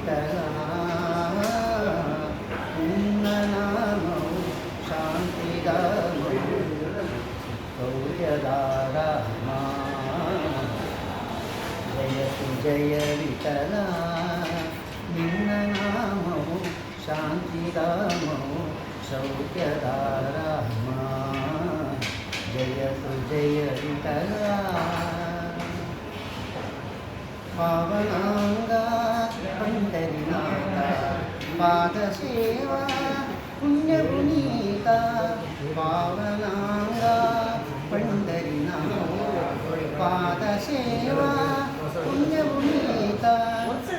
ವಿಠಲ ನಿನ್ನ ನಾಮವು ಶಾಂತಿಧಾಮವು ಶೌರ್ಯದ ರಾಮ ಜಯತು ಜಯ ವಿಠಲ ನಿನ್ನ ನಾಮವು ಶಾಂತಿಧಾಮವು ಶೌರ್ಯದ ರಾಮ ಜಯತು ಜಯ ವಿಠಲ ಪಾವನಾಂಗ ಪಂಡರಿನಾಥ ಪಾದಸೇವಾ ಪುಣ್ಯಪುನೀತ ಪಾವನಾಂಗ ಪಂಡರಿನಾಥ ಪಾದಸೇವಾ ಪುಣ್ಯಪುನೀತ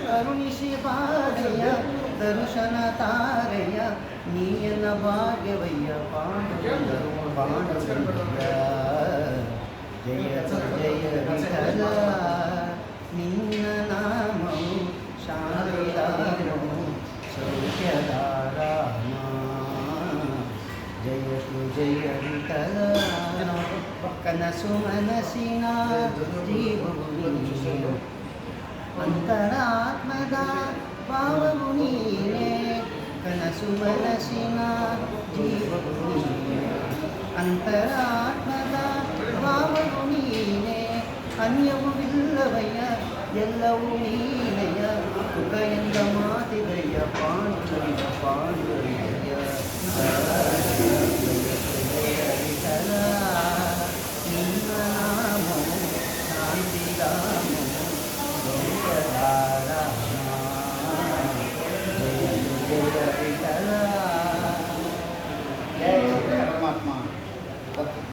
ಕರುಣಿಸಿ ಪಾದಯ ದರ್ಶನ ತಾರೆಯ ನೀಯನ ಭಾಗ್ಯವಯ್ಯ ಪಾಂಡುರಂಗ ಜಯ ಜಯ ವಿಠಲ ನಿನ್ನ ನಾಮವು ಶಾಂತಿಧಾಮವು ಸೌಖ್ಯದ ರಾಮ ಜಯತು ಜಯ ವಿಠಲ ಕನಸು ಮನಸ್ಸಿನ ಜೀವವು ನೀನು ಅಂತರಾತ್ಮದ ಭಾವವು ನೀನೇ ಕನಸು ಮನಸ್ಸಿನ ಜೀವವು ನೀನೆ ಅಂತರಾತ್ಮದ ಭಾವವು ನೀನೆ ಅನ್ಯವು ಇಲ್ಲವಯ್ಯ ಎಲ್ಲವೂ ನೀನೆಯ ಸುಖ ಎಂದ ಮಾತಿದಯ್ಯ ಪಾಂಡುರಂಗ ಪಾಂಡುರಂಗ